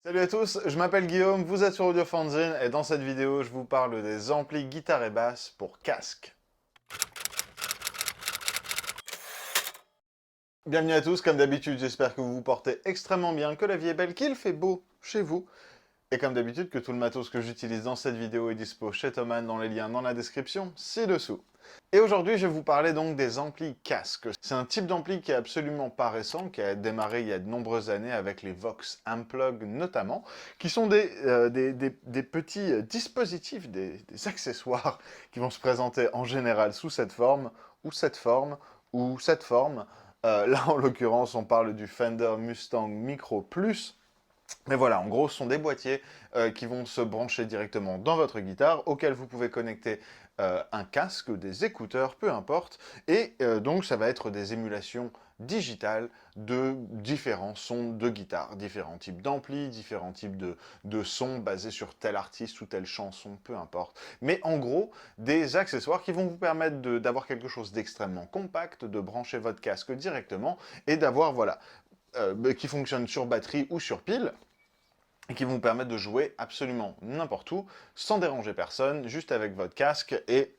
Salut à tous, je m'appelle Guillaume, vous êtes sur AudioFanzine et dans cette vidéo, je vous parle des amplis guitare et basse pour casque. Bienvenue à tous, comme d'habitude, j'espère que vous vous portez extrêmement bien, que la vie est belle, qu'il fait beau chez vous. Et comme d'habitude, que tout le matos que j'utilise dans cette vidéo est dispo chez Thomann dans les liens dans la description ci-dessous. Et aujourd'hui, je vais vous parler donc des amplis casques. C'est un type d'ampli qui est absolument pas récent, qui a démarré il y a de nombreuses années avec les Vox Unplug notamment, qui sont des petits dispositifs, des accessoires qui vont se présenter en général sous cette forme, ou cette forme, ou cette forme. Là, en l'occurrence, on parle du Fender Mustang Micro Plus, mais voilà, en gros, ce sont des boîtiers qui vont se brancher directement dans votre guitare, auxquels vous pouvez connecter un casque, des écouteurs, peu importe, et donc ça va être des émulations digitales de différents sons de guitare, différents types d'amplis, différents types de sons basés sur tel artiste ou telle chanson, peu importe. Mais en gros, des accessoires qui vont vous permettre d'avoir quelque chose d'extrêmement compact, de brancher votre casque directement, et d'avoir, voilà, qui fonctionne sur batterie ou sur pile, et qui vont vous permettre de jouer absolument n'importe où, sans déranger personne, juste avec votre casque. Et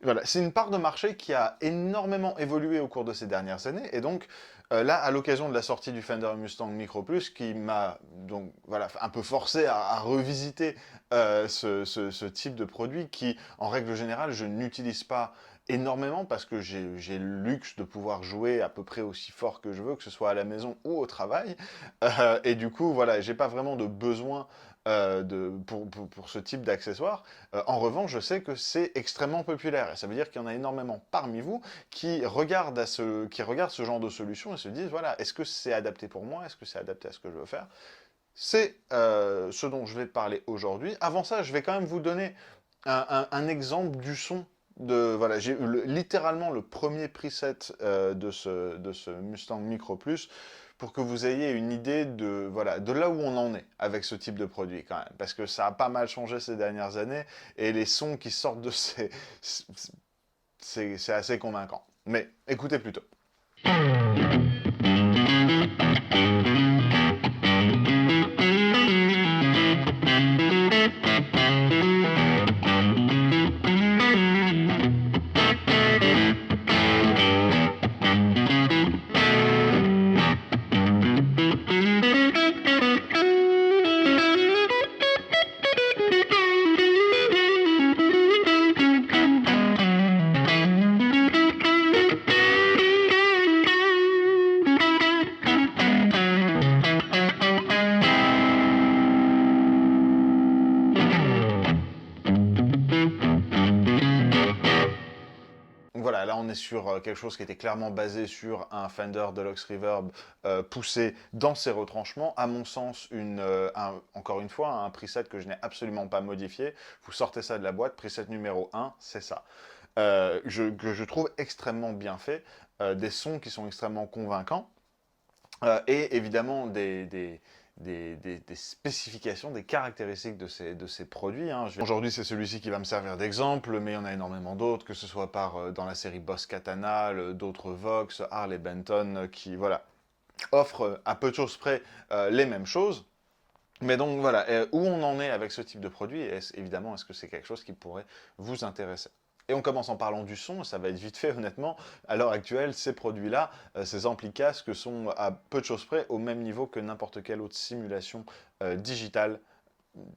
voilà, c'est une part de marché qui a énormément évolué au cours de ces dernières années, et donc là, à l'occasion de la sortie du Fender Mustang Micro Plus, qui m'a donc voilà un peu forcé à revisiter ce type de produit qui, en règle générale, je n'utilise pas énormément parce que j'ai le luxe de pouvoir jouer à peu près aussi fort que je veux, que ce soit à la maison ou au travail, et du coup, voilà, j'ai pas vraiment de besoin pour ce type d'accessoire. En revanche, je sais que c'est extrêmement populaire, et ça veut dire qu'il y en a énormément parmi vous qui regardent ce genre de solution et se disent, voilà, est-ce que c'est adapté pour moi? Est-ce que c'est adapté à ce que je veux faire? C'est ce dont je vais parler aujourd'hui. Avant ça, je vais quand même vous donner un exemple du son. Voilà, j'ai eu littéralement le premier preset de ce Mustang Micro Plus pour que vous ayez une idée voilà, de là où on en est avec ce type de produit quand même. Parce que ça a pas mal changé ces dernières années et les sons qui sortent de c'est assez convaincant. Mais écoutez plutôt. Donc voilà, là on est sur quelque chose qui était clairement basé sur un Fender Deluxe Reverb poussé dans ses retranchements. À mon sens, encore une fois, un preset que je n'ai absolument pas modifié. Vous sortez ça de la boîte, preset numéro 1, c'est ça. Que je trouve extrêmement bien fait, des sons qui sont extrêmement convaincants, et évidemment des spécifications, des caractéristiques de ces produits. Hein. Aujourd'hui, c'est celui-ci qui va me servir d'exemple, mais il y en a énormément d'autres, que ce soit dans la série Boss Katana, d'autres Vox, Harley Benton, qui voilà, offrent à peu de choses près les mêmes choses. Mais donc voilà, où on en est avec ce type de produit, et évidemment, est-ce que c'est quelque chose qui pourrait vous intéresser? Et on commence en parlant du son, ça va être vite fait honnêtement. À l'heure actuelle, ces produits-là, ces amplis casques sont à peu de choses près au même niveau que n'importe quelle autre simulation digitale,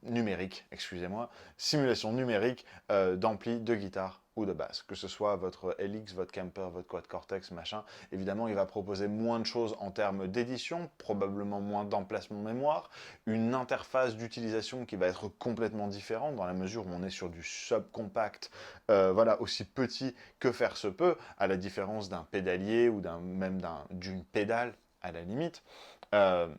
numérique, excusez-moi, simulation numérique d'ampli de guitare ou de basse, que ce soit votre LX, votre Kemper, votre Quad Cortex, machin. Évidemment, il va proposer moins de choses en termes d'édition, probablement moins d'emplacement mémoire, une interface d'utilisation qui va être complètement différente dans la mesure où on est sur du subcompact, voilà, aussi petit que faire se peut, à la différence d'un pédalier ou même d'une pédale à la limite.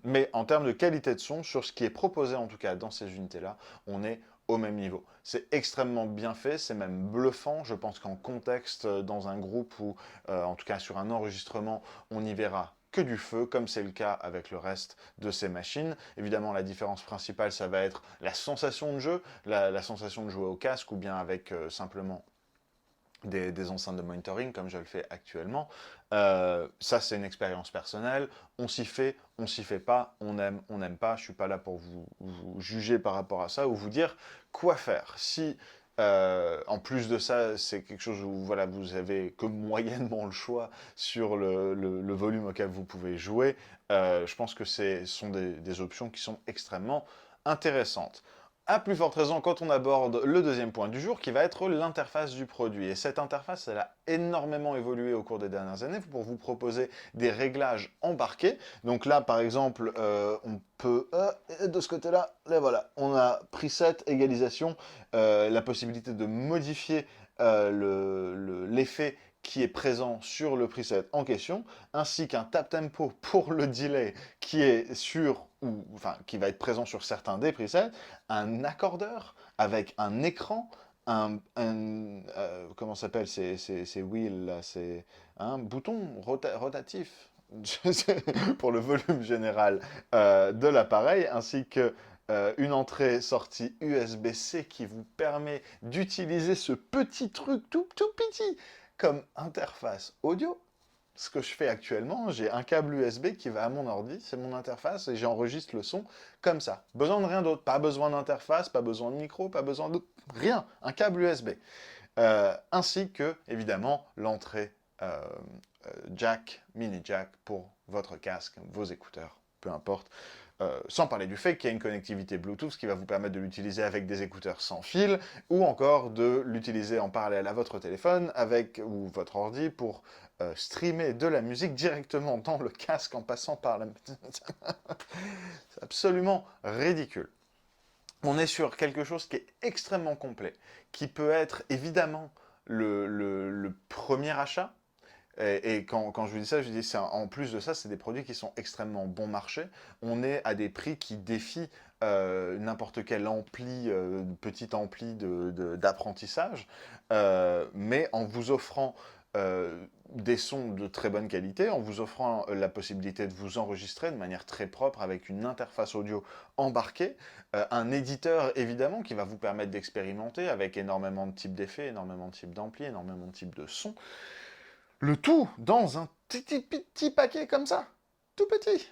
Mais en termes de qualité de son, sur ce qui est proposé en tout cas dans ces unités-là, on est au même niveau. C'est extrêmement bien fait, c'est même bluffant. Je pense qu'en contexte, dans un groupe ou en tout cas sur un enregistrement, on n'y verra que du feu, comme c'est le cas avec le reste de ces machines. Évidemment, la différence principale, ça va être la sensation de jeu, la sensation de jouer au casque ou bien avec simplement des enceintes de monitoring comme je le fais actuellement. Ça, c'est une expérience personnelle. On s'y fait pas, on n'aime pas. Je suis pas là pour vous juger par rapport à ça ou vous dire quoi faire. Si, en plus de ça, c'est quelque chose où voilà, vous avez que moyennement le choix sur le volume auquel vous pouvez jouer, je pense que ce sont des options qui sont extrêmement intéressantes. À plus forte raison quand on aborde le deuxième point du jour, qui va être l'interface du produit. Et cette interface, elle a énormément évolué au cours des dernières années pour vous proposer des réglages embarqués. Donc là, par exemple, on peut, de ce côté-là, là voilà, on a preset, égalisation, la possibilité de modifier l'effet qui est présent sur le preset en question, ainsi qu'un tap tempo pour le delay qui est sur, ou enfin qui va être présent sur certains des presets, un accordeur avec un écran, comment s'appelle ces wheels là, c'est un bouton rotatif pour le volume général de l'appareil, ainsi que une entrée-sortie USB-C qui vous permet d'utiliser ce petit truc tout petit comme interface audio. Ce que je fais actuellement, j'ai un câble USB qui va à mon ordi, c'est mon interface, et j'enregistre le son comme ça. Besoin de rien d'autre, pas besoin d'interface, pas besoin de micro, pas besoin de rien, un câble USB. Ainsi que, évidemment, l'entrée jack, mini jack pour votre casque, vos écouteurs, peu importe. Sans parler du fait qu'il y a une connectivité Bluetooth qui va vous permettre de l'utiliser avec des écouteurs sans fil, ou encore de l'utiliser en parallèle à votre téléphone ou votre ordi pour streamer de la musique directement dans le casque en passant par la... C'est absolument ridicule. On est sur quelque chose qui est extrêmement complet, qui peut être évidemment le premier achat. Et quand je vous dis ça, je dis en plus de ça, c'est des produits qui sont extrêmement bon marché. On est à des prix qui défient n'importe quel ampli, petit ampli d'apprentissage, mais en vous offrant des sons de très bonne qualité, en vous offrant la possibilité de vous enregistrer de manière très propre avec une interface audio embarquée, un éditeur évidemment qui va vous permettre d'expérimenter avec énormément de types d'effets, énormément de types d'amplis, énormément de types de sons. Le tout dans un petit paquet comme ça, tout petit.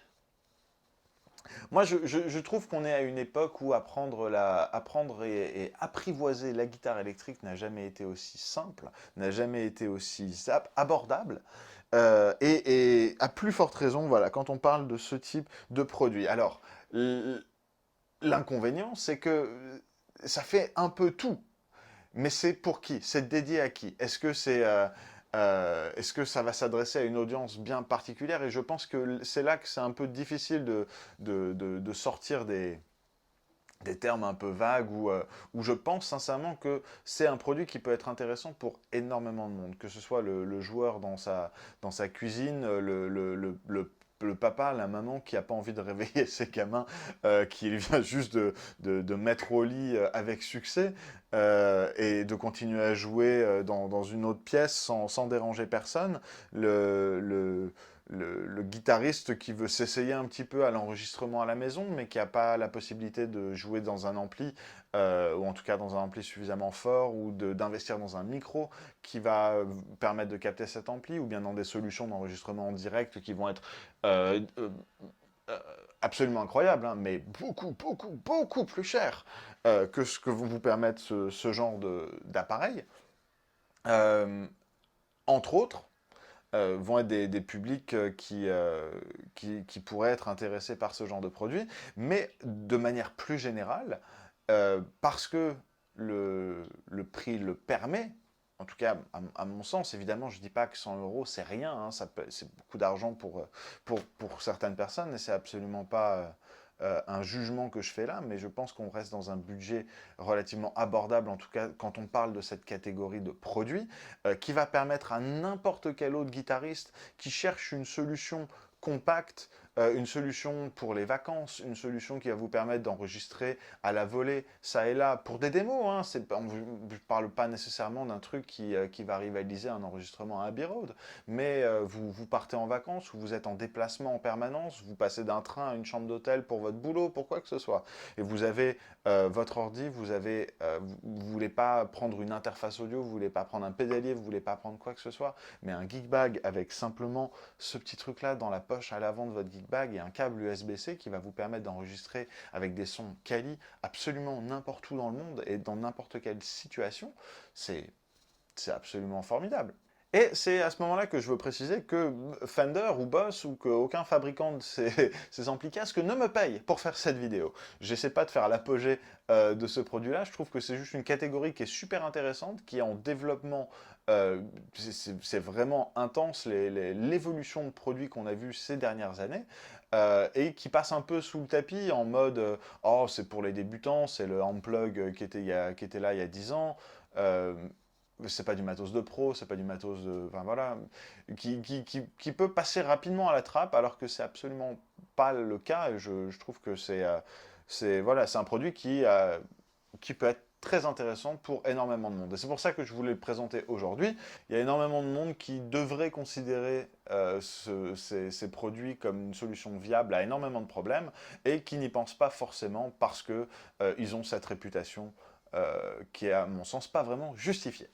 Moi, je trouve qu'on est à une époque où apprendre et apprivoiser la guitare électrique n'a jamais été aussi simple, n'a jamais été aussi abordable. Et à plus forte raison, voilà, quand on parle de ce type de produit. Alors, l'inconvénient, c'est que ça fait un peu tout. Mais c'est pour qui? C'est dédié à qui? Est-ce que ça va s'adresser à une audience bien particulière? Et je pense que c'est là que c'est un peu difficile de sortir des termes un peu vagues où je pense sincèrement que c'est un produit qui peut être intéressant pour énormément de monde, que ce soit le joueur dans sa cuisine, le papa, la maman qui n'a pas envie de réveiller ses gamins, qui vient juste de mettre au lit avec succès et de continuer à jouer dans une autre pièce sans déranger personne. Le guitariste qui veut s'essayer un petit peu à l'enregistrement à la maison, mais qui n'a pas la possibilité de jouer dans un ampli, ou en tout cas dans un ampli suffisamment fort, ou d'investir dans un micro qui va permettre de capter cet ampli, ou bien dans des solutions d'enregistrement en direct qui vont être absolument incroyables, hein, mais beaucoup plus chères que ce que vont vous permettre ce genre d'appareil. Entre autres, vont être des publics qui pourraient être intéressés par ce genre de produit, mais de manière plus générale, parce que le prix le permet, en tout cas à mon sens, évidemment, je ne dis pas que 100 euros c'est rien, hein, c'est beaucoup d'argent pour certaines personnes, et c'est absolument pas un jugement que je fais là, mais je pense qu'on reste dans un budget relativement abordable, en tout cas quand on parle de cette catégorie de produits, qui va permettre à n'importe quel autre guitariste qui cherche une solution compacte, une solution pour les vacances, une solution qui va vous permettre d'enregistrer à la volée, ça et là, pour des démos. Hein. Je ne parle pas nécessairement d'un truc qui va rivaliser un enregistrement à Abbey Road, mais vous partez en vacances, ou vous êtes en déplacement en permanence, vous passez d'un train à une chambre d'hôtel pour votre boulot, pour quoi que ce soit, et vous avez votre ordi, vous voulez pas prendre une interface audio, vous voulez pas prendre un pédalier, vous voulez pas prendre quoi que ce soit, mais un geekbag avec simplement ce petit truc-là dans la poche à l'avant de votre geekbag et un câble USB-C qui va vous permettre d'enregistrer avec des sons quali absolument n'importe où dans le monde et dans n'importe quelle situation, c'est absolument formidable. Et c'est à ce moment-là que je veux préciser que Fender ou Boss ou qu'aucun fabricant de ces amplis casques ne me paye pour faire cette vidéo. J'essaie pas de faire l'apogée de ce produit-là, je trouve que c'est juste une catégorie qui est super intéressante, qui est en développement, c'est vraiment intense l'évolution de produits qu'on a vu ces dernières années, et qui passe un peu sous le tapis en mode oh c'est pour les débutants, c'est le Unplug qui était là il y a 10 ans, c'est pas du matos de pro, c'est pas du matos de... Enfin voilà, qui peut passer rapidement à la trappe, alors que c'est absolument pas le cas, et je trouve que voilà, c'est un produit qui peut être très intéressant pour énormément de monde. Et c'est pour ça que je voulais le présenter aujourd'hui. Il y a énormément de monde qui devrait considérer ces produits comme une solution viable à énormément de problèmes, et qui n'y pensent pas forcément parce que ils ont cette réputation qui est, à mon sens, pas vraiment justifiée.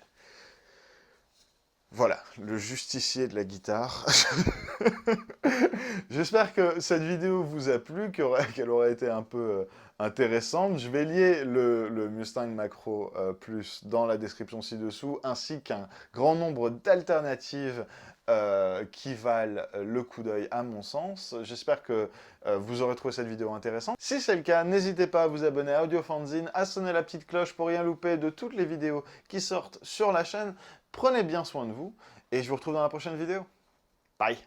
Voilà, le justicier de la guitare. J'espère que cette vidéo vous a plu, qu'elle aura été un peu intéressante. Je vais lier le Mustang Macro Plus dans la description ci-dessous, ainsi qu'un grand nombre d'alternatives qui valent le coup d'œil à mon sens. J'espère que vous aurez trouvé cette vidéo intéressante. Si c'est le cas, n'hésitez pas à vous abonner à Audio Fanzine, à sonner la petite cloche pour rien louper de toutes les vidéos qui sortent sur la chaîne. Prenez bien soin de vous, et je vous retrouve dans la prochaine vidéo. Bye!